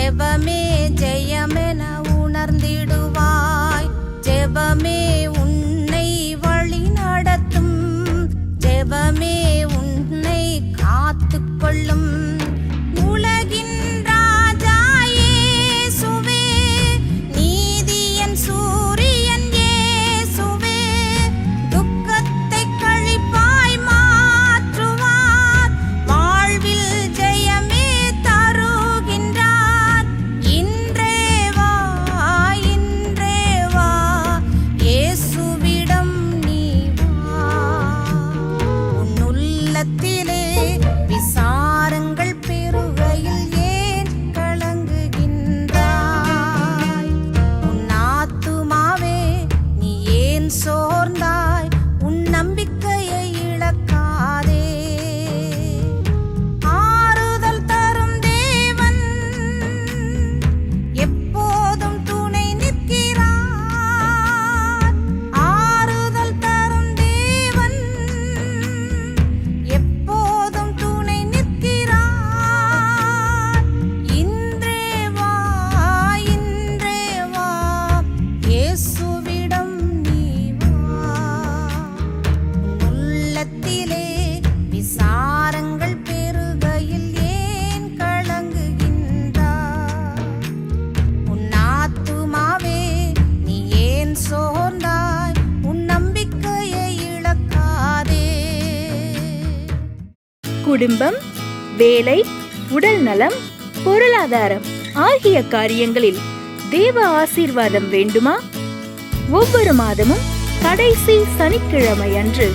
ஜெபமே ஜெயமென உணர்ந்திடுவாய். ஜெபமே உன்னை வழி நடத்தும். ஜெபமே உன்னை காத்துக்கொள்ளும். உலகின் ராஜா இயேசுவே, நீதியின் சூரியன் இயேசுவே, துக்கத்தை கழிப்பாய் மாற்றுவார். வாழ்வில் ஜெயமே தருகின்றார். இன்றே வா, இன்றே வா, இயேசுவிடம் நீ வா. உன் உள்ளத்திலே விசாரங்கள் பெருகையில் ஏன் கலங்குகின்றாய்? உன் ஆத்துமாவே நீ ஏன் சோர்ந்தாய்? உன் நம்பிக்கையை இழக்காதே. ஆறுதல் தரும் தேவன் எப்போதும் துணை நிற்கிறார். ஆறுதல் தரும் தேவன் எப்போதும் துணை நிற்கிறார். இன்றே வா, இன்றே வா, இயேசுவிடம் நீ வா. உன் உள்ளத்திலே விசாரங்கள் பெருகையில் ஏன் கலங்குகின்றாய்? உன் ஆத்துமாவே நீ ஏன் சோர்ந்தாய்? உன் நம்பிக்கையை இழக்காதே. குடும்பம், வேலை, உடல் நலம், பொருளாதாரம் ஆகிய காரியங்களில் தேவ ஆசீர்வாதம் வேண்டுமா? ஒவ்வொரு மாதமும் கடைசி சனிக்கிழமை அன்று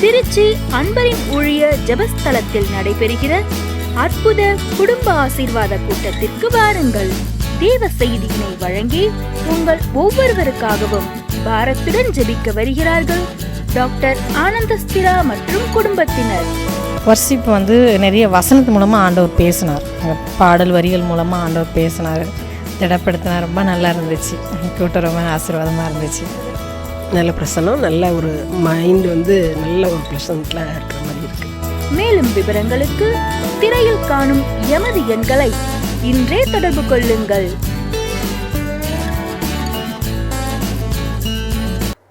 திருச்சி அன்பரின் ஊழிய ஜெபஸ்தலத்தில் நடைபெறுகிற அற்புத குடும்ப ஆசீர்வாத கூட்டத்திற்கு வாருங்கள். தேவ செய்தியினை வழங்கி உங்கள் ஒவ்வொருவருக்காகவும் பாரத்துடன் ஜெபிக்க வருகிறார்கள் டாக்டர் ஆனந்தஸ்திரா மற்றும் குடும்பத்தினர். வர்ஷிப் நிறைய வசனத்து மூலமாக ஆண்டவர் பேசினார். பாடல் வரிகள் மூலமாக ஆண்டவர் பேசினார், திடப்படுத்தினார். ரொம்ப நல்லா இருந்துச்சு. கூட்டம் ரொம்ப ஆசீர்வாதமாக இருந்துச்சு. நல்ல பிரசனம், நல்ல ஒரு மைண்டு நல்ல ஒரு ப்ளசண்ட்டில் இருக்கிற மாதிரி இருக்குது. மேலும் விவரங்களுக்கு திரையில் காணும் எமது எண்களை இன்றே தொடர்பு கொள்ளுங்கள்.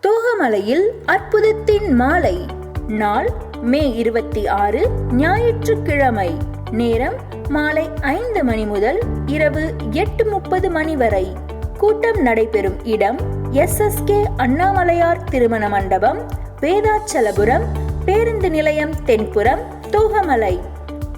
தோகமலையில் அற்புதத்தின் மாலை. நாள் மே 26, ஞாயிற்றுக்கிழமை. நேரம் மாலை 5 மணி முதல் இரவு 8:30 மணி வரை. கூட்டம் நடைபெறும் இடம் SSK அண்ணாமலையார் திருமண மண்டபம், வேதாச்சலபுரம், பேருந்து நிலையம் தென்புறம், தோகமலை.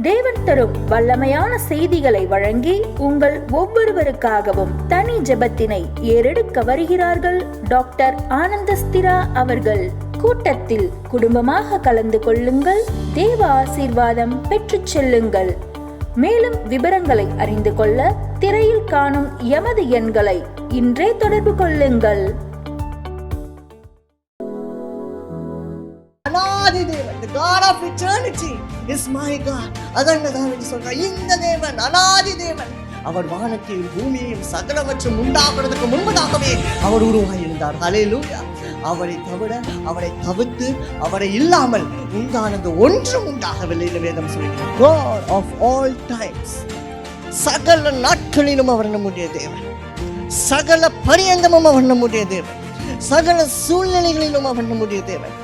தேவன் தரும் வல்லமையான செய்திகளை வழங்கி உங்கள் ஒவ்வொருவருக்காகவும் தனி ஜெபத்தினை ஏறெடுக்க வருகிறார்கள் டாக்டர் ஆனந்தஸ்திரா அவர்கள். கூட்டத்தில் குடும்பமாக கலந்து கொள்ளுங்கள். தேவ ஆசீர்வாதம் பெற்றுச் செல்லுங்கள். மேலும் விவரங்களை அறிந்து கொள்ள திரையில் காணும் எமது எண்களை இன்றே தொடர்பு கொள்ளுங்கள். அநாதி தேவன், the God of eternity is my God. அதன்னதான் சொல்றார். இந்த தேவன் அநாதி தேவன். அவர் வானத்தையும் பூமியையும் சகலவற்றும் உண்டாக்குறதுக்கு முன்பதாகவே அவர் உருவாயிருந்தார். ஹல்லேலூயா. அவரை தவிர, அவரை தவிர்த்து, அவரை இல்லாமல் உண்டானது ஒன்றும் உண்டாகவில்லை என்று வேதம் சொல்கிறது. God of all times, சகல நாட்களிலும் அவர் நம்முடைய தேவன். சகல பரியந்தமும் அவர் நம்முடைய தேவன். சகல சூழ்நிலைகளிலும் அவர் நம்முடைய தேவன்.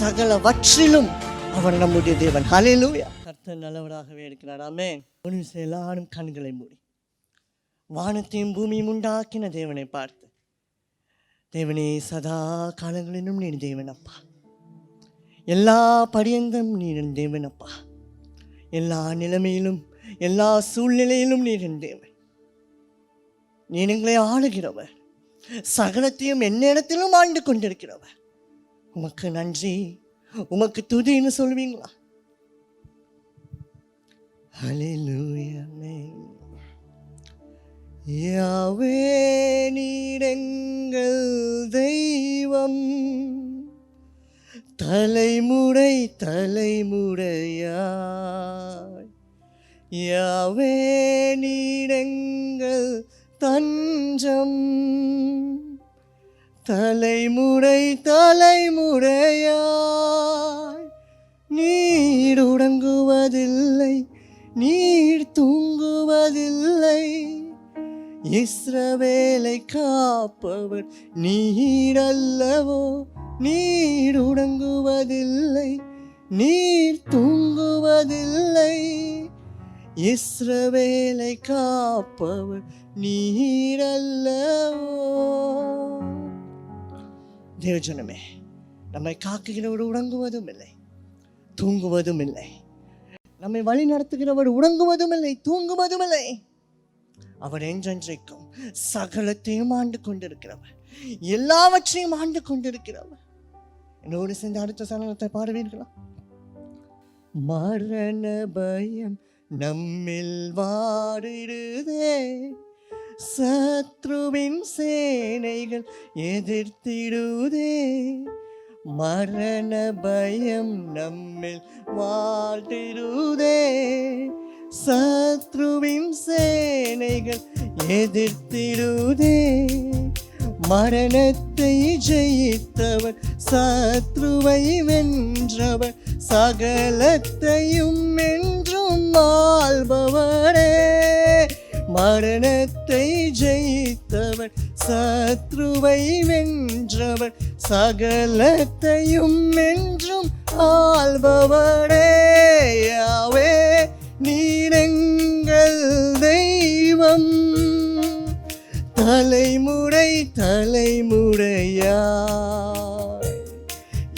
சகலவற்றிலும் அவர் நம்முடைய தேவன். ஹல்லேலூயா. கர்த்தர் நல்லவராகவே இருக்கிறார். ஆமென். எல்லாரும் கண்களை மூடி வானத்தையும் பூமியும் உண்டாக்கின தேவனை பார்த்து, தேவனே சதா காலங்களிலும் நீ தேவனப்பா, எல்லா பரியந்தம் நீ தேவனப்பா, எல்லா நிலைமையிலும் எல்லா சூழ்நிலையிலும் நீ தேவன். நீ எங்களை ஆளுகிறவர், சகலத்தையும் எந்நேரத்திலும் ஆண்டு கொண்டிருக்கிறவர். உமக்கு நன்றி, உமக்கு துதின்னு சொல்வீங்களா? ஹல்லேலூயா. யாவே நீர் எங்கள் தெய்வம், தலைமுறை தலைமுறையாய். யாவே நீர் எங்கள் தஞ்சம், தலைமுறை தலைமுறையாய். நீர் உறங்குவதில்லை, நீர் தூங்குவதில்லை, இஸ்ரவேலை காப்பவர் நீரல்லவோ. நீர் உறங்குவதில்லை, நீர் தூங்குவதில்லை. இஸ்ரவேலை காப்பவர் நீரல்லவோ. தேவஜனமே, நம்மை காக்குகிறவர் உறங்குவதும் இல்லை, தூங்குவதும் இல்லை. நம்மை வழி நடத்துகிறவர் உறங்குவதும் இல்லை, தூங்குவதும் இல்லை. அவர் என்றென்றைக்கும் சகலத்தையும் ஆண்டு கொண்டிருக்கிறவர், எல்லாவற்றையும் ஆண்டு கொண்டிருக்கிறவர். என்னோடு சேர்ந்து அடுத்த சரணத்தை பாடுவீர்களா? மரண பயம் நம்மில் வாரிடுதே, சத்ருவின் சேனைகள் எதிர்த்திடுதே. மரண பயம் நம்மில் வாரிடுதே, சத்ருவின் சேனைகள் எதிர்த்திடுதே. மரணத்தை ஜெயித்தவர், சத்ருவை வென்றவர், சகலத்தையும் என்றும் ஆள்பவரே. மரணத்தை ஜெயித்தவர், சத்ருவை வென்றவர், சகலத்தையும் என்றும் ஆள்பவரே. யாவே நீரெங்கள் தெய்வம், தலைமுறை தலைமுறையாய்.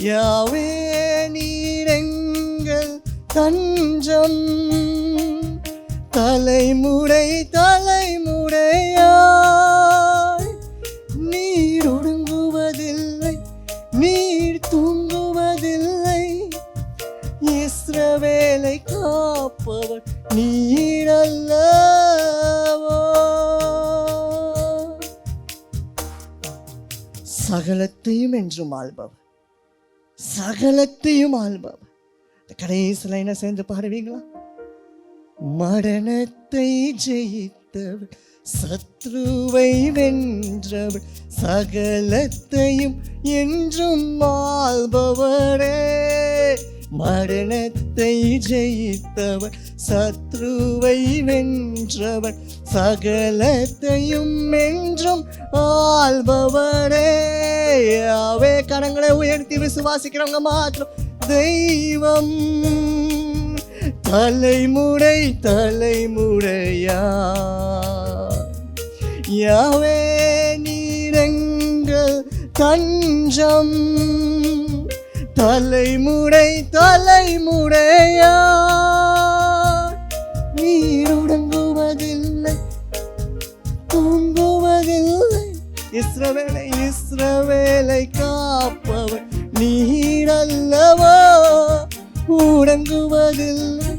யாவே நீரெங்கள் தஞ்சம், தலைமுறை தலைமுறையாய். நீர் ஒடுங்குவதில்லை, நீர் தூங்குவதில்லை. இஸ்ரவேலை காப்பவர் நீரல்லவோ. சகலத்தையும் என்றும் ஆள்பவர், சகலத்தையும் ஆள்பவர். கடைசியில் என்ன சேர்ந்து பாடுவீங்களா? மரணத்தை ஜெயித்தவர், சத்ருவை வென்றவர், சகலத்தையும் என்றும் ஆள்பவரே. மரணத்தை ஜெயித்தவர், சத்ருவை வென்றவர், சகலத்தையும் என்றும் ஆள்பவரே. யாவே கரங்களை உயர்த்தி விசுவாசிக்கிறவங்க மாத்திரம் தெய்வம், தலைமுறை தலைமுறையா. யாவே நீரெங்கள் தஞ்சம், தலைமுறை தலைமுறையா. நீர் உறங்குவதில்லை, தூங்குவதில்லை. இஸ்ரவேலை இஸ்ரவேலை காப்பவர் நீரல்லவோ. உறங்குவதில்லை,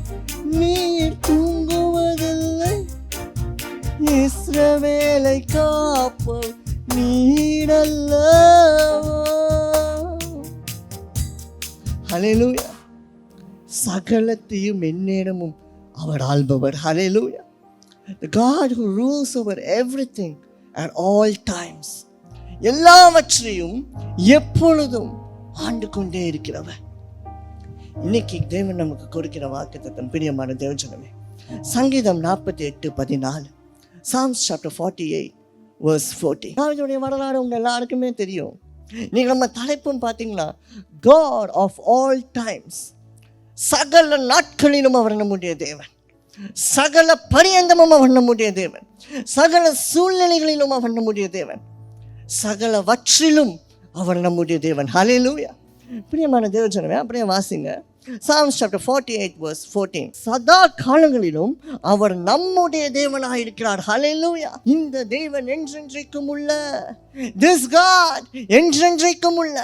நீர் தூங்குவதில்லை. இஸ்ரவேலை காப்பவர் நீரல்லவோ. ஹல்லேலூயா. சகலத்தையும் எந்நேரமும் அவர் ஆள்பவர். ஹல்லேலூயா. The God who rules over everything at all times. எல்லாவற்றையும் எப்பொழுதும் ஆண்டு கொண்டே இருக்கிறவர். இன்னைக்கு தேவன் நமக்கு கொடுக்கிற வாக்குத்தத்தம், பிரியமான தேவஜனமே, சங்கீதம் 48:14, Psalms chapter 48 verse 40. தாவீதுடைய வரலாறு உங்க எல்லாருக்குமே தெரியும். நீங்க நம்ம தலைப்புன்னு பார்த்தீங்கன்னா, God of all times. சகல நாட்களிலும் அவர் நம்முடைய தேவன், சகல பரியந்தமும் அவர் நம்முடைய தேவன், சகல சூழ்நிலைகளிலும் அவர் நம்முடைய தேவன், சகலவற்றிலும் அவர் நம்முடைய தேவன். ஹல்லேலூயா. பிரியமான தேவஜனமே, அப்படியே வாசிங்க Psalms chapter 48 verse 14. சதா காலங்களிலும் அவர் நம்முடைய தேவனாக இருக்கிறார். ஹல்லேலூயா. இந்த தேவன் என்றென்றைக்கும் உள்ள, this God என்றென்றைக்கும் உள்ள,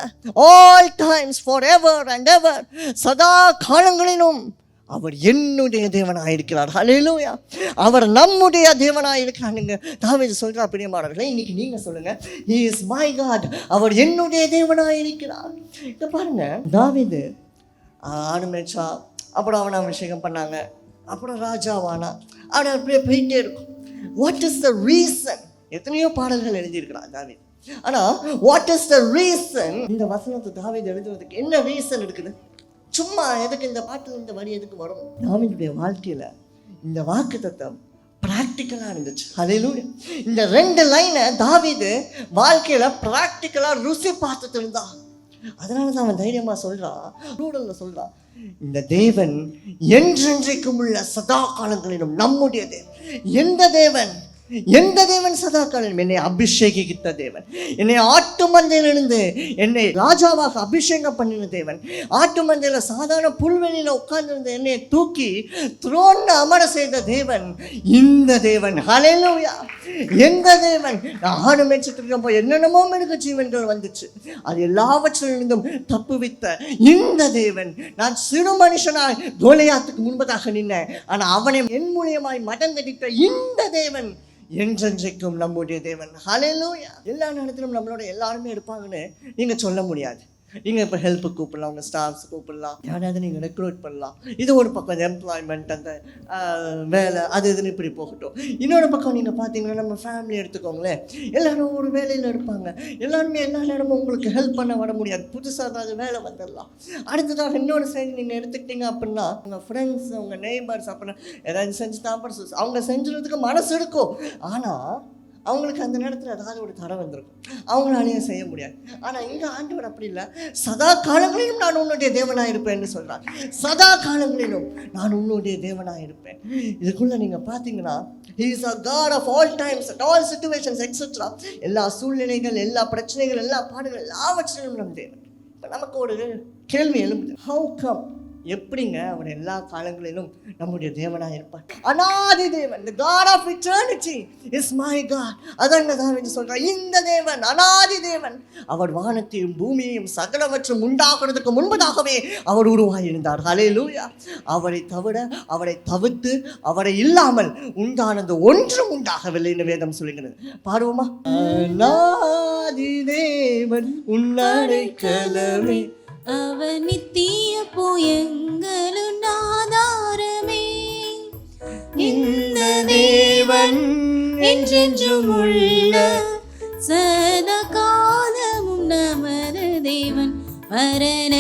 all times, forever and ever, சதா காலங்களிலும் அவர் என்னுடைய தேவனாக இருக்கிறார். ஹல்லேலூயா. அவர் நம்முடைய தேவனாக இருக்கிறார். நீங்க தாவீது சொல்றார், பிரியமானவர்களே, இன்னைக்கு நீங்க சொல்லுங்க, he is my God. அவர் என்னுடைய தேவனாக இருக்கிறார். இத பாருங்க, தாவீது ஆணுமேச்சா, அப்புறம் அவனை அபிஷேகம் பண்ணாங்க, அப்புறம் ராஜாவானா, அவனை அப்படியே போயிட்டே இருக்கும். What is the reason? எத்தனையோ பாடல்கள் எழுதியிருக்கிறான் தாவீது. ஆனா வாட் இஸ் த ரீசன்? இந்த வசனத்தை தாவீது எழுதுறதுக்கு என்ன ரீசன் இருக்குது? சும்மா எதுக்கு இந்த பாட்டு, இந்த வரி எதுக்கு வரும்? தாவீதுடைய வாழ்க்கையில இந்த வாக்குத்தத்தம் ப்ராக்டிக்கலாக இருந்துச்சு. ஹல்லேலூயா. இந்த 2 லைனை தாவீது வாழ்க்கையில் ப்ராக்டிக்கலாக ருசி பார்த்துட்டு இருந்தான். அதனால தான் அவன் தைரியமாக சொல்கிறான், ரூடலில் சொல்கிறான், இந்த தேவன் என்றென்றைக்கும் உள்ள சதா காலங்களிலும் நம்முடைய தேவன். எந்த தேவன் சதா காலம் என்னை அபிஷேகித்த தேவன், என்னை ஆட்டு மந்தையிலிருந்து என்னை ராஜாவாக அபிஷேகம் பண்ணின தேவன், ஆட்டு மந்தையில சாதாரண புல்வெளியில உட்கார்ந்திருந்த என்னை தூக்கி த்ரோன்ல அமர செய்த தேவன் இந்த தேவன். ஹல்லேலூயா. எந்த தேவன்? நான் ஆடு மேய்ச்சிட்டு இருக்கப்போ என்னென்னமோ மிருக ஜீவன்கள் வந்துச்சு, அது எல்லாவற்றிலிருந்தும் தப்புவித்த இந்த தேவன். நான் சிறு மனுஷனாய் கோலியாத்துக்கு முன்பதாக நின்னேன், ஆனா அவனை என் மூலியமாய் மடங்கடித்த இந்த தேவன் என்றென்றைக்கும் நம்முடைய தேவன். ஹல்லேலூயா. எல்லா நேரத்திலும் நம்மளோட எல்லாருமே இருப்பாங்கன்னு நீங்க சொல்ல முடியாது. நீங்கள் இப்போ ஹெல்ப்பு கூப்பிடலாம், உங்கள் ஸ்டாஃப்ஸ் கூப்பிடலாம், யாராவது நீங்கள் ரெக்ரூட் பண்ணலாம். இது ஒரு பக்கம் எம்ப்ளாய்மெண்ட், அந்த வேலை அது இதுன்னு இப்படி போகட்டும். இன்னொரு பக்கம் நீங்கள் பார்த்தீங்கன்னா நம்ம ஃபேமிலி எடுத்துக்கோங்களேன், எல்லோரும் ஒரு வேலையில் இருப்பாங்க. எல்லாருமே எல்லா நேரமும் உங்களுக்கு ஹெல்ப் பண்ண வர முடியாது. புதுசாக ஏதாவது வேலை வந்துடலாம். அடுத்ததாக இன்னொரு சைடு நீங்கள் எடுத்துக்கிட்டீங்க அப்படின்னா உங்கள் ஃப்ரெண்ட்ஸ், உங்கள் நெய்பர்ஸ் அப்படின்னா ஏதாவது செஞ்சு தான் அவங்க செஞ்சுறதுக்கு மனசு இருக்கும். ஆனால் அவங்களுக்கு அந்த நேரத்தில் ஏதாவது ஒரு தடை வந்திருக்கும், அவங்களாலேயும் செய்ய முடியாது. ஆனால் இங்கே ஆண்டவர் அப்படி இல்லை, சதா காலங்களிலும் நான் உன்னுடைய தேவனாக இருப்பேன்னு சொல்கிறார். சதா காலங்களிலும் நான் உன்னுடைய தேவனாக இருப்பேன். இதுக்குள்ளே நீங்கள் பார்த்தீங்கன்னா He is a God of all times, at all situations, etc. எல்லா சூழ்நிலைகள், எல்லா பிரச்சனைகள், எல்லா பாடுகள் எல்லாவற்றிலும் நம் தேவன். இப்போ நமக்கு ஒரு கேள்வி எழும்புது, ஹவு கம்? எப்படிங்க அவர் எல்லா காலங்களிலும் நம்முடைய தேவனாக இருப்பார்? அநாதி தேவன், the God of eternity is my God. அதான் சொல்றார், இந்த தேவன் அநாதி தேவன். அவர் வானத்தையும் பூமியையும் சகலவற்றும் உண்டாக்குறதுக்கு முன்பதாகவே அவர் உருவாயிருந்தார். ஹல்லேலூயா. அவரை தவிர, அவரை தவிர்த்து, அவரை இல்லாமல் உண்டானது ஒன்றும் உண்டாகவில்லைன்னு வேதம் சொல்லுகிறது. பாடுவோமா? அநாதி தேவன் உன்னடைக்கலமே, அவர் நித்திய புயங்களும் ஆதாரமே. இந்த தேவன் என்றென்றும் உள்ள சதா காலமும் நமது தேவன். மரண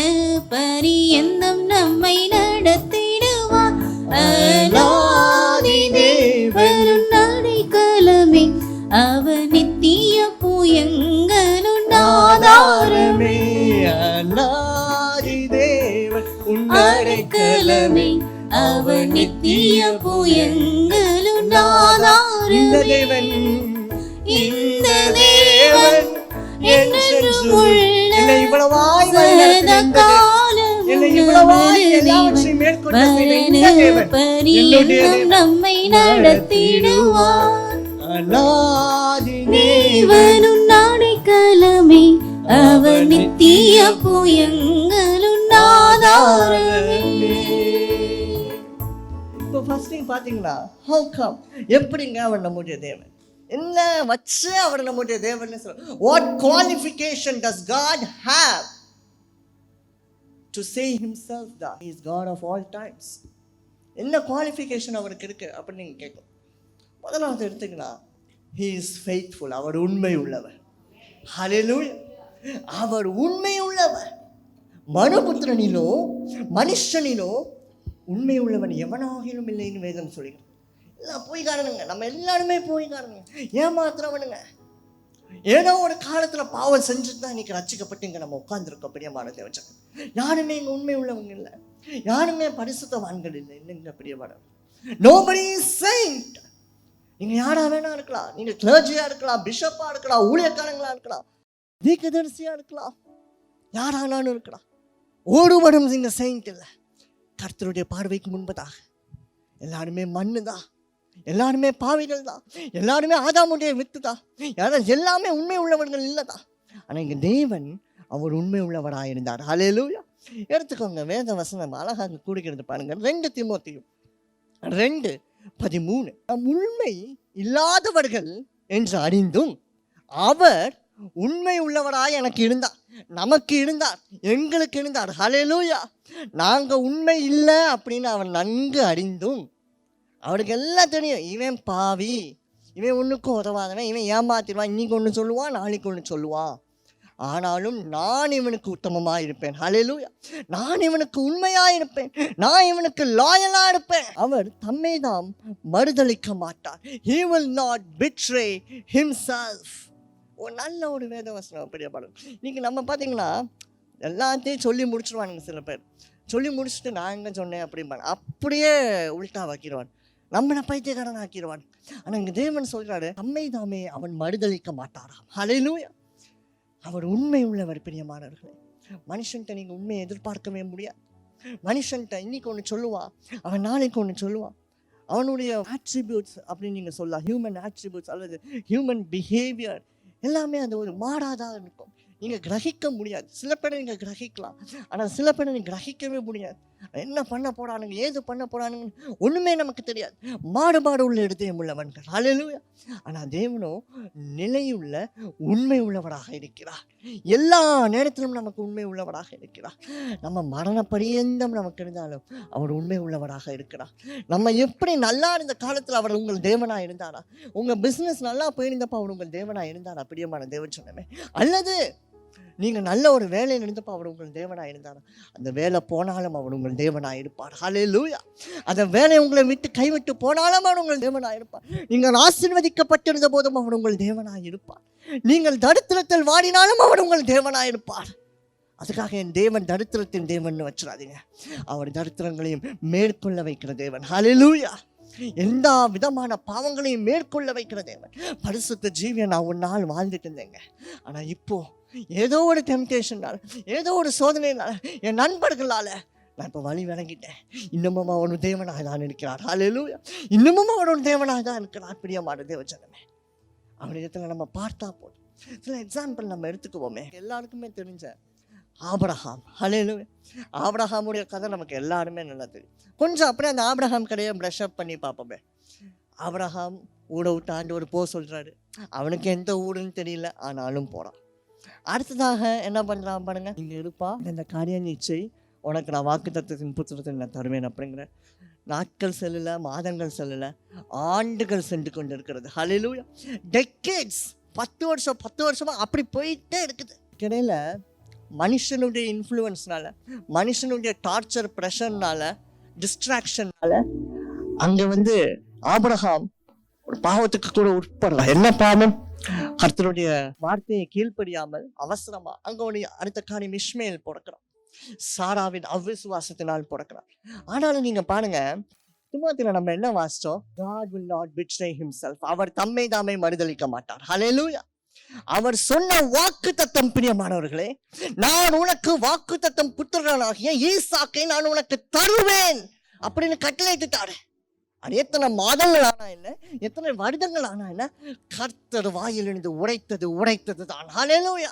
பரியந்தம் நம்மை நடத்திடுவார். அநாதி தேவன் அடைக்கலமே, அவர் நித்திய புயங்களும் ஆதாரமே. அடைக்கலமே, அவர் நித்திய புயங்களும் ஆதாரமே. இந்த தேவன் என்றென்றும் உள்ள சதா காலமும் பரியந்தம் நம்மை நடத்திடுவார். தேவனும் அடைக்கலமே, அவர் நித்திய புயங்களும் ஆதாரமே. இப்போ ஃபர்ஸ்ட் திங் பார்த்தீங்களா, ஹவ் கம்? எப்படிங்க அவர் நம்முடைய தேவன்? என்ன வச்சு அவர் நம்முடைய தேவன் சொல்ற? What qualification does God have to say himself that he is God of all times? என்ன குவாலிஃபிகேஷன் அவருக்கு இருக்கு அப்படின்னு நீங்க கேட்கும். முதலாவது எடுத்தீங்கன்னா, he is faithful. அவர் உண்மை உள்ளவர். ஹல்லேலூயா. அவர் உண்மை உள்ளவர். மனுபுத்திரனிலோ மனுஷனிலோ உண்மை உள்ளவன் எவனாகிலும் இல்லைன்னு வேதம் சொல்லுங்க. எல்லாம் பொய்காரனுங்க, நம்ம எல்லாருமே பொய்காரனுங்க, ஏமாத்துறவனுங்க. ஏதோ ஒரு காலத்தில் பாவம் செஞ்சுட்டு தான் இன்னைக்கு ரட்சிக்கப்பட்டு இங்கே நம்ம உட்காந்துருக்கோம். பிரியமான தேவன், யாருமே இங்கே உண்மை உள்ளவங்க இல்லை, யாருமே பரிசுத்தவான்கள் இல்லை. இல்லைங்க பிரியமான, nobody is saint. நீங்கள் யாராக வேணா இருக்கலாம், நீங்கள் கிளர்ஜியாக இருக்கலாம், பிஷப்பாக இருக்கலாம், ஊழியக்காரங்களாக இருக்கலாம், தீர்க்கதரிசியாக இருக்கலாம், யாரானாலும் இருக்கலாம். ஒருவரும் இங்கே செயின்ட் இல்லை. கர்த்தருடைய பார்வைக்கு முன்பதாக எல்லாருமே மண்ணு தான், எல்லாருமே பாவிகள் தான், எல்லாருமே ஆதாமுடைய வித்து தான், எல்லாமே உண்மை உள்ளவர்கள் இல்லை தான். ஆனால் இங்கே தேவன் அவர் உண்மை உள்ளவராக இருந்தார். ஹல்லேலூயா. எடுத்துக்கோங்க, வேத வசனம் அழகாக கூடுகிறது பாருங்க. 2 தீமோத்தேயு 2:13. நம் உண்மை இல்லாதவர்கள் என்று அறிந்தும் அவர் உண்மை உள்ளவராய் எனக்கு இருந்தார், நமக்கு இருந்தார், எங்களுக்கு இருந்தார். ஹல்லேலூயா. நாங்கள் உண்மை இல்லை அப்படின்னு அவர் நன்கு அறிந்தும், அவருக்கு எல்லாம் தெரியும், இவன் பாவி, இவன் ஒன்றுக்கும் உதவாதவன், இவன் ஏமாத்திடுவான், இன்னைக்கு ஒன்று சொல்லுவான், நாளைக்கு ஒன்று சொல்லுவான். ஆனாலும் நான் இவனுக்கு உத்தமமாக இருப்பேன். ஹல்லேலூயா. நான் இவனுக்கு உண்மையாக இருப்பேன். நான் இவனுக்கு லாயலாக இருப்பேன். அவர் தம்மை தாம் மறுதலிக்க மாட்டார். He will not betray himself. ஒரு நல்ல ஒரு வேதவசனம் பெரிய பாடம். இன்னைக்கு நம்ம பார்த்தீங்கன்னா எல்லாத்தையும் சொல்லி முடிச்சிருவானுங்க. சில பேர் சொல்லி முடிச்சுட்டு நான் எங்கே சொன்னேன் அப்படிம்பான். அப்படியே உள்டா வைக்கிறவான், நம்மளை பைத்தியக்காரன் ஆக்கிடுவான். ஆனால் இங்கே தேவன் சொல்கிறாரு, தம்மை தாமே அவன் மறுதலிக்க மாட்டாராம். ஹல்லேலூயா. அவர் உண்மை உள்ளவர். பிரியமானவர்களே, மனுஷன்கிட்ட நீங்கள் உண்மையை எதிர்பார்க்கவே முடியாது. மனுஷன்கிட்ட இன்னைக்கு ஒன்று சொல்லுவான், அவன் நாளைக்கு ஒன்று சொல்லுவான். அவனுடைய ஆட்ரிபியூட்ஸ் அப்படின்னு நீங்கள் சொல்லலாம், ஹியூமன் ஆட்ரிபியூட்ஸ் அல்லது ஹியூமன் பிஹேவியர் எல்லாமே அது ஒரு மாறாதான் இருக்கும். நீங்கள் கிரகிக்க முடியாது. சில பேரை நீங்கள் கிரகிக்கலாம், ஆனால் சில பேரை நீங்கள் கிரகிக்கவே முடியாது. என்ன பண்ண போகிறானுங்க, ஏது பண்ண போகிறானுங்கன்னு ஒன்றுமே நமக்கு தெரியாது. மாறுபாடு உள்ள இடத்தையும் உள்ளவன்கள். ஹல்லேலூயா. ஆனால் தேவனோ நிலையுள்ள உண்மை உள்ளவராக இருக்கிறார். எல்லா நேரத்திலும் நமக்கு உண்மை உள்ளவராக இருக்கிறார். நம்ம மரண பரியந்தம் நமக்கு இருந்தாலும் அவர் உண்மை உள்ளவராக இருக்கிறார். நம்ம எப்படி நல்லா இருந்த காலத்தில் அவர் உங்கள் தேவனாக இருந்தாரா? உங்கள் பிஸ்னஸ் நல்லா போயிருந்தப்போ அவர் உங்கள் தேவனாக இருந்தாரா? பிரியமான தேவன் சொன்னமே. அல்லது நீங்கள் நல்ல ஒரு வேலையில் இருந்தப்போ அவர் உங்கள் தேவனாக இருந்தாரா? அந்த வேலை போனாலும் அவர் உங்கள் தேவனாக இருப்பார். ஹல்லேலூயா. அந்த வேலை உங்களை விட்டு கைவிட்டு போனாலும் அவர் உங்கள் தேவனாக இருப்பார். நீங்கள் ஆசீர்வதிக்கப்பட்டிருந்த போதும் அவர் உங்கள் தேவனாக இருப்பார். நீங்கள் தரித்திரத்தில் வாடினாலும் அவர் உங்கள் தேவனாக இருப்பார். அதுக்காக என் தேவன் தரித்திரத்தின் தேவன் வச்சிடாதீங்க. அவர் தரித்திரங்களையும் மேற்கொள்ள வைக்கிற தேவன். ஹல்லேலூயா. எந்த விதமான பாவங்களையும் மேற்கொள்ள வைக்கிற தேவன். பரிசுத்த ஜீவியை நான் ஒரு நாள் வாழ்ந்துட்டு இருந்தேங்க. ஆனால் இப்போ ஏதோ ஒரு டெம்டேஷனால், ஏதோ ஒரு சோதனையினால, என் நண்பர்களால் நான் இப்போ வழி விளங்கிட்டேன். இன்னமும் அவன் தேவனாக தான் இருக்கிறார். ஹல்லேலூயா. இன்னமும் அவன் தேவனாக தான் இருக்கிறார். பிரியமான தேவஜனமே, அவனிடத்தில் நம்ம பார்த்தா போதும். சில எக்ஸாம்பிள் நம்ம எடுத்துக்குவோமே. எல்லாருக்குமே தெரிஞ்ச ஆபிரகாம். ஹல்லேலூயா. ஆபிரகாமுடைய கதை நமக்கு எல்லாருமே நல்லா தெரியும். கொஞ்சம் அப்படியே அந்த ஆபிரகாம் கதையை ப்ரஷ் அப் பண்ணி பார்ப்போமே. ஆபிரகாம் ஊரை விட்டு ஆண்டவர் போக சொல்கிறாரு. அவனுக்கு எந்த ஊருன்னு தெரியல, ஆனாலும் போகிறான். அடுத்ததாக என்ன பண்ணுறான் பாருங்க. இங்கே இருப்பா, இந்த காரியம் நிச்சை, உனக்கு நான் வாக்குத்தத்தத்தின் புத்தகத்தை நான் தருவேன் அப்படிங்கிற. நாட்கள் செல்லல, மாதங்கள் செல்லல, ஆண்டுகள் சென்று கொண்டு இருக்கிறது. ஹல்லேலூயா. டெக்கேட்ஸ், 10 வருஷமா அப்படி போயிட்டே இருக்குது. இடையில மனுஷனுடைய இன்ஃப்ளூயன்ஸ்னால, மனுஷனுடைய டார்ச்சர் ப்ரெஷர்னால, டிஸ்ட்ராக்ஷன்னால அங்கே ஆபிரகாம் ஒரு பாவத்துக்கு கூட உட்படலாம். என்ன பாவம்? கர்த்தருடைய வார்த்தையை கீழ்ப்படியாமல் அவசரமா அங்க அடுத்த காரியம் இஸ்மேல் பிறக்கிறான். சாராவின் அவிசுவாசத்தினால் பிறக்கிறான். ஆனாலும் நீங்க பாருங்க, திமோத்தில நம்ம என்ன வாசிச்சோம்? God will not betray himself. அவர் தம்மை தாமே மறுதலிக்க மாட்டார். ஹல்லேலூயா. அவர் சொன்ன வாக்குத்தத்தம், பிரியமானவர்களே, நான் உனக்கு வாக்குத்தத்தம் புத்திரனாகிய ஈசாக்கை நான் உனக்கு தருவேன் அப்படின்னு கட்டளையிட்டாரு. அது எத்தனை மாதங்கள் ஆனா என்ன, எத்தனை வருடங்கள் ஆனா என்ன, கர்த்தர் வாயிலிருந்து உரைத்தது தான். ஹல்லேலூயா.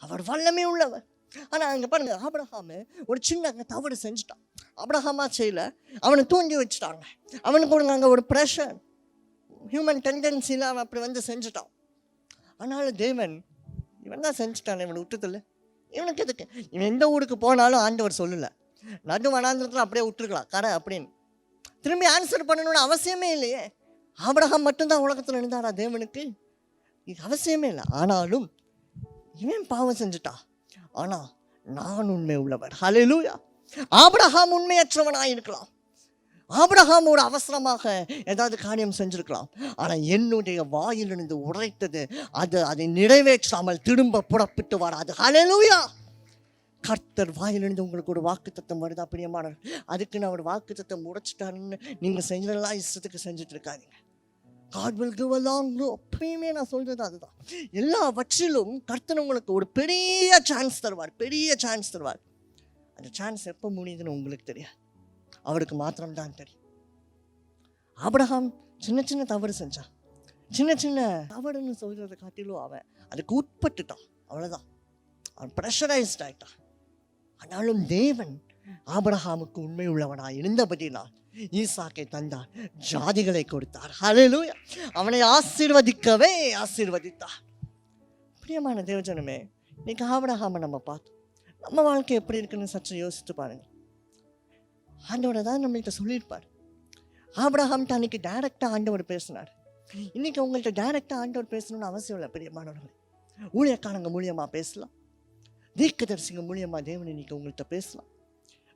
அவர் வல்லமை உள்ளவர். ஆனா அங்க பாருங்க, ஆபிரகாம் ஒரு சின்ன தவறு செஞ்சுட்டான். ஆபிரகாமா செய்யல, அவனை தூண்டி வச்சுட்டாங்க. அவனுக்கு அங்க ஒரு ப்ரெஷர், ஹியூமன் டெண்டன்சியில் அவன் அப்படி செஞ்சுட்டான். ஆனாலும் தேவன், இவன் தான் செஞ்சுட்டான், இவனை விட்டுதில்ல. இவனுக்கு எதுக்கு? இவன் எந்த ஊருக்கு போனாலும் ஆண்டவர் சொல்லலை, நடு வனாந்திரத்தில் அப்படியே விட்டுருக்கலாம் கடை அப்படின்னு. திரும்பி ஆன்சர் பண்ணணும்னு அவசியமே இல்லையே. ஆபிரகாம் மட்டும்தான் உலகத்தில் இருந்தாரா தேவனுக்கு? இது அவசியமே இல்லை. ஆனாலும் இவன் பாவம் செஞ்சுட்டா. ஆனா நான் உண்மை உள்ளவர். ஹல்லேலூயா. ஆபிரகாம் உண்மையற்றவனாக இருக்கலாம். ஆபிரகாம் ஒரு அவசரமாக ஏதாவது காரியம் செஞ்சிருக்கலாம். ஆனால் என்னுடைய வாயிலிருந்து உரைத்தது அதை நிறைவேற்றாமல் திரும்ப புறப்பட்டு வராது. ஹல்லேலூயா. கர்த்தர் வாயிலிருந்து உங்களுக்கு ஒரு வாக்குத்தத்தம் வருதா பிரியமானவர்? அதுக்குன்னு அவர் வாக்குத்தத்தம் உடைச்சிட்டாருன்னு நீங்கள் செஞ்சதெல்லாம் இஷ்டத்துக்கு செஞ்சுட்டு இருக்காதீங்க. God will give a long rope. எப்பயுமே நான் சொல்றது அதுதான். எல்லாவற்றிலும் கர்த்தர் உங்களுக்கு ஒரு பெரிய சான்ஸ் தருவார். அந்த சான்ஸ் எப்போ முடியுதுன்னு உங்களுக்கு தெரியாது, அவருக்கு மாத்திரம்தான் தெரியும். ஆபிரகாம் சின்ன தவறு செஞ்சான். சின்ன தவறுன்னு சொல்றதை காட்டிலும் அவன் அதுக்கு உட்பட்டுட்டான். அவ்வளோதான். அவன் ப்ரெஷரைஸ்ட் ஆயிட்டான். ஆனாலும் தேவன் ஆபிரகாமுக்கு உண்மை உள்ளவனாய் இருந்தபடினால் ஈசாக்கை தந்தார், ஜாதிகளை கொடுத்தார். ஹல்லேலூயா. அவனை ஆசீர்வதித்தார். பிரியமான தேவஜனமே, இன்னைக்கு ஆபிரகாமை நம்ம பார்த்தோம். நம்ம வாழ்க்கை எப்படி இருக்குன்னு சற்று யோசித்து பாருங்க. ஆண்டவரை தான் நம்மள்கிட்ட சொல்லியிருப்பார். ஆபிரகாம்கிட்ட அன்னைக்கு டைரக்டாக ஆண்டவர் பேசினார். இன்னைக்கு உங்கள்கிட்ட டைரக்டாக ஆண்டவர் பேசணும்னு அவசியம் இல்லை பிரியமானவர்களே. ஊழியக்காரங்க மூலியமாக பேசலாம், தீர்க்கதரிசிங்க மூலியமாக தேவன் இன்னைக்கு உங்கள்கிட்ட பேசலாம்,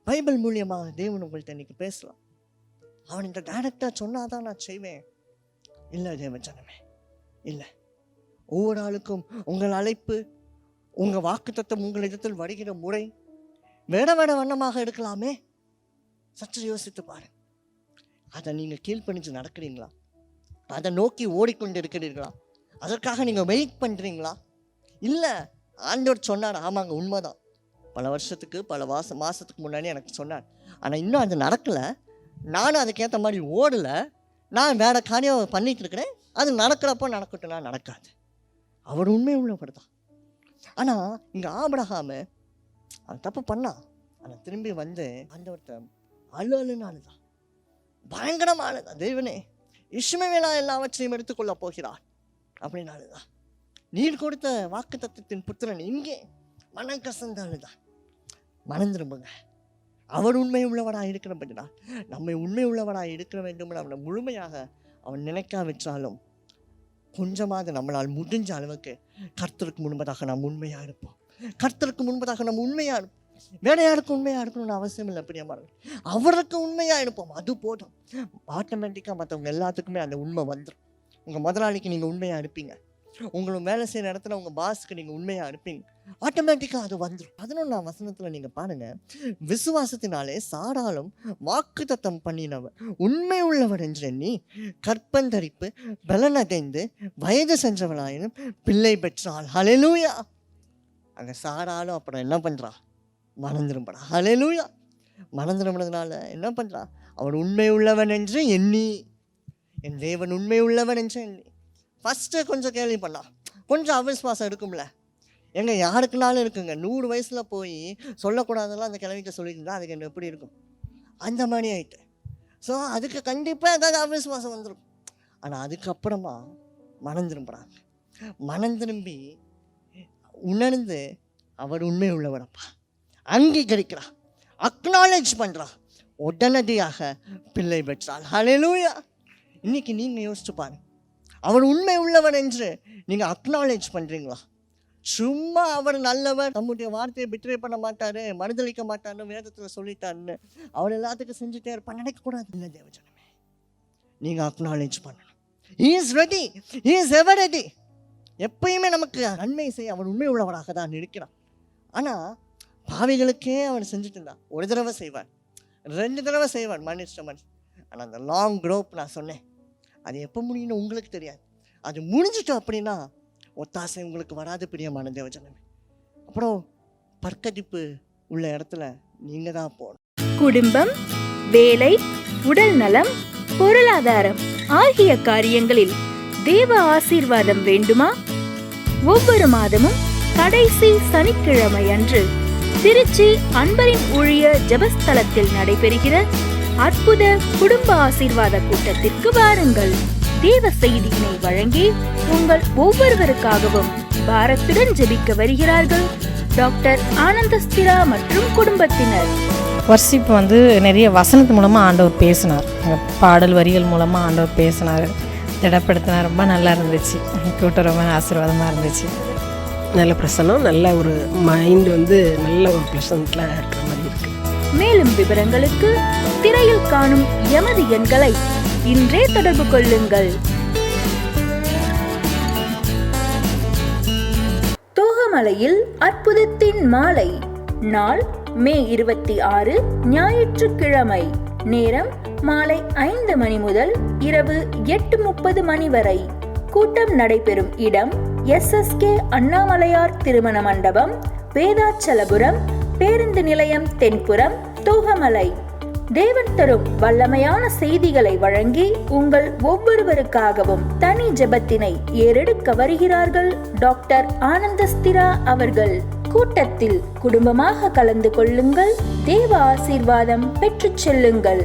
பைபிள் மூலியமாக தேவன் உங்கள்கிட்ட இன்னைக்கு பேசலாம். அவன் இந்த டைரக்டாக சொன்னாதான் நான் செய்வேன் இல்லை தேவ ஜனமே, இல்லை. ஒவ்வொரு ஆளுக்கும் உங்கள் அழைப்பு, உங்கள் வாக்குத்தத்தம் உங்களிடத்தில் வருகிற முறை வேற வேற வண்ணமாக இருக்கலாமே. சற்று யோசித்து பாருங்க. அதை நீங்கள் கீழ்ப்பணிஞ்சு நடக்கிறீங்களா? அதை நோக்கி ஓடிக்கொண்டு இருக்கிறீர்களா? அதற்காக நீங்கள் வெயிட் பண்ணுறீங்களா? இல்லை, ஆண்டவர் சொன்னார், ஆமாங்க உண்மைதான், பல வருஷத்துக்கு பல மாதத்துக்கு முன்னாடி எனக்கு சொன்னார், ஆனால் இன்னும் அது நடக்கலை, நானும் அதுக்கேற்ற மாதிரி ஓடலை, நான் வேற காரியம் பண்ணிட்டு இருக்கிறேன், அது நடக்கிறப்போ நடக்கட்டும்னா நடக்காது. அவர் உண்மை உள்ளவர் தான். ஆனால் இங்கே ஆபிரகாமு அவன் தப்பு பண்ணான், ஆனால் திரும்பி வந்து ஆண்டவர்கிட்ட அழுனாலுதான், பயங்கரமானதான், தெய்வனே இஸ்மவேலா எல்லாவற்றையும் எடுத்துக்கொள்ள போகிறார் அப்படின்னாலுதான், நீர் கொடுத்த வாக்கு தத்துவத்தின் புத்திரன் இங்கே மனம் கசந்தாலுதான். மனம் திரும்புங்க. அவர் உண்மை உள்ளவராக இருக்கிறபடினா நம்மை உண்மை உள்ளவராக இருக்க வேண்டும். அவனை முழுமையாக அவன் நினைக்காவிட்டாலும் கொஞ்சமாவது நம்மளால் முடிஞ்ச அளவுக்கு கர்த்தருக்கு முன்பதாக நாம் உண்மையாக இருப்போம். கர்த்தருக்கு முன்பதாக நம்ம உண்மையாக இருப்போம். வேற யாருக்கு உண்மையாக இருக்கணும்னு அவசியம் இல்லை. பிரியமானவர்களே, அவருக்கு உண்மையாக இருப்போம், அது போதும். ஆட்டோமேட்டிக்காக மற்றவங்க எல்லாத்துக்குமே அந்த உண்மை வந்துடும். உங்கள் முதலாளிக்கு நீங்கள் உண்மையாக இருப்பீங்க, உங்களுக்கு வேலை செய்கிற இடத்துல உங்கள் பாஸுக்கு நீங்கள் உண்மையாக இருப்பீங்க, ஆட்டோமேட்டிக்காக அது வந்துடும். 11ஆம் வசனத்தில் நீங்கள் பாருங்கள், விசுவாசத்தினாலே சாராலும் வாக்கு தத்தம் பண்ணினவர் உண்மை உள்ளவர் என்று எண்ணி கற்பந்தரிப்பு பலனடைந்து வயது சென்றவளாயினும் பிள்ளை பெற்றாள். ஹல்லேலூயா. அங்கே சாராலும் அப்புறம் என்ன பண்ணுறா? மனம் திரும்புறா. ஹல்லேலூயா. மனம் திரும்பினதுனால என்ன பண்ணுறா? அவர் உண்மை உள்ளவன் என்று எண்ணி, என் தேவன் உண்மை உள்ளவன் என்று எண்ணி. ஃபஸ்ட்டு கொஞ்சம் கேள்வி பண்ணலாம், கொஞ்சம் அவிஸ்வாசம் இருக்கும்ல. எங்கே யாருக்குனாலும் இருக்குங்க. 100 வயசில் போய் சொல்லக்கூடாதெல்லாம் அந்த கிழவிட்ட சொல்லியிருந்தா அதுக்கு என்ன எப்படி இருக்கும்? அந்த மாதிரி ஆகிட்டு. ஸோ அதுக்கு கண்டிப்பாக ஏதாவது அவிஸ்வாசம் வந்துடும். ஆனால் அதுக்கப்புறமா மனம் திரும்புகிறாங்க. மனம் திரும்பி உணர்ந்து அவர் உண்மை உள்ளவரப்பா அங்கீகரிக்கிறா, அக்னாலேஜ் பண்ணுறா, உடனடியாக பிள்ளை பெற்றாள். ஹல்லேலூயா. இன்னைக்கு நீங்கள் யோசிச்சு பாருங்க, அவர் உண்மை உள்ளவர் என்று நீங்கள் அக்னாலேஜ் பண்ணுறீங்களா? சும்மா அவர் நல்லவர், நம்முடைய வார்த்தையை பிட்ரே பண்ண மாட்டார், மறுதளிக்க மாட்டார்னு வேதத்தில் சொல்லிட்டாருன்னு அவர் எல்லாத்துக்கும் செஞ்சுட்டே இருப்பார், நினைக்கக்கூடாது. இல்லை தேவஜனமே, நீங்கள் அக்னாலேஜ் பண்ணணும். He is ready, he is ever ready. எப்பயுமே நமக்கு நன்மை செய்ய அவர் உண்மை உள்ளவராக தான் இருக்கிறார். ஆனால் பாவிகளுக்கே அவர் செஞ்சுட்டு இருந்தார். ஒரு தடவை செய்வார், 2 தடவை செய்வார், மன்னிச்சிட்ட மனுஷன். ஆனால் அந்த லாங் க்ரோப் நான் சொன்னேன், அது எப்போ முடியும்னு உங்களுக்கு தெரியாது. அது முடிஞ்சிட்டோம் அப்படின்னா ஒத்தாசை உங்களுக்கு வராது. பிரியமான தேவஜனமே, அப்புறம் பற்கடிப்பு உள்ள இடத்துல நீங்கள் தான் போகணும். குடும்பம், வேலை, உடல் நலம், பொருளாதாரம் ஆகிய காரியங்களில் தேவ ஆசீர்வாதம் வேண்டுமா? ஒவ்வொரு மாதமும் கடைசி சனிக்கிழமை அன்று திருச்சி அன்பரின் ஊழிய ஜெபஸ்தலத்தில் நடைபெறுகிற அற்புத குடும்ப ஆசீர்வாத கூட்டத்திற்கு வாருங்கள். தேவ செய்தியினை வழங்கி உங்கள் ஒவ்வொருவருக்காகவும் பாரத்துடன் ஜெபிக்க வருகிறார்கள் டாக்டர் ஆனந்தஸ்திரா மற்றும் குடும்பத்தினர். வர்ஷிப் வந்து நிறைய வசனத்து மூலமாக ஆண்டவர் பேசினார், பாடல் வரிகள் மூலமாக ஆண்டவர் பேசினார், திடப்படுத்தினார். ரொம்ப நல்லா இருந்துச்சு. கூட்டம் ரொம்ப ஆசீர்வாதமாக இருந்துச்சு. நல்ல பிரசனம், நல்ல ஒரு மைண்ட் வந்து நல்ல ஒரு ப்ளசண்ட்டில் இருக்கிற மாதிரி இருக்குது. மேலும் விவரங்களுக்கு திரையில் காணும் எமது எண்களை இன்றே தொடர்பு கொள்ளுங்கள். தோகமலையில் அற்புதத்தின் மாலை, நாள் மே 26, ஞாயிற்றுக்கிழமை. நேரம் மாலை 5 மணி முதல் இரவு 8:30 மணி வரை. கூட்டம் நடைபெறும் இடம் SSK அண்ணாமலையார் திருமண மண்டபம், வேதாச்சலபுரம், பேருந்து நிலையம் தென்புறம், தோகமலை. தேவன் தரும் வல்லமையான செய்திகளை வழங்கி உங்கள் ஒவ்வொருவருக்காகவும் தனி ஜெபத்தினை ஏறெடுக்க வருகிறார்கள் டாக்டர் ஆனந்தஸ்திரா அவர்கள். கூட்டத்தில் குடும்பமாக கலந்து கொள்ளுங்கள், தேவ ஆசீர்வாதம் பெற்றுச் செல்லுங்கள்.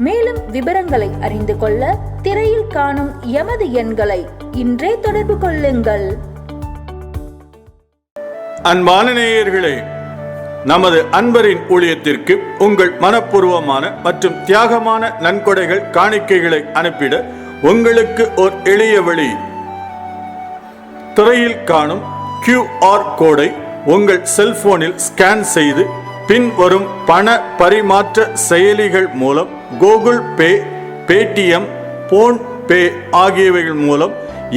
மேலும் விவரங்களை அறிந்து கொள்ள திரையில் காணும் எமது எண்களை இன்றே தொடர்பு கொள்ளுங்கள். அன்பான நேயர்களே, நமது அன்பரின் ஊழியத்திற்கு உங்கள் மனப்பூர்வமான மற்றும் தியாகமான நன்கொடைகள் காணிக்கைகளை அனுப்பிட உங்களுக்கு ஒரு எளிய வழி. திரையில் காணும் QR கோடை உங்கள் செல்போனில் ஸ்கேன் செய்து பின்வரும் பண பரிமாற்ற செயலிகள் மூலம் கூகுள் பே, பேடிஎம், போன்பே ஆகியவைகள் மூலம்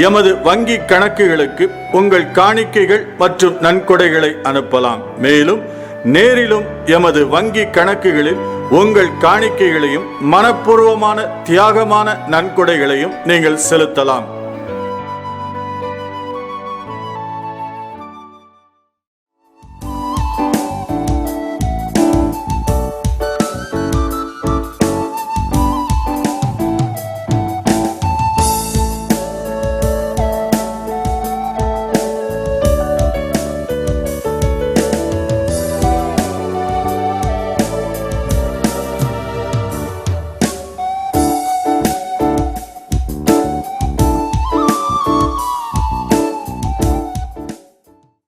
எமது வங்கி கணக்குகளுக்கு உங்கள் காணிக்கைகள் மற்றும் நன்கொடைகளை அனுப்பலாம். மேலும் நேரிலும் எமது வங்கி கணக்குகளில் உங்கள் காணிக்கைகளையும் மனப்பூர்வமான தியாகமான நன்கொடைகளையும் நீங்கள் செலுத்தலாம்.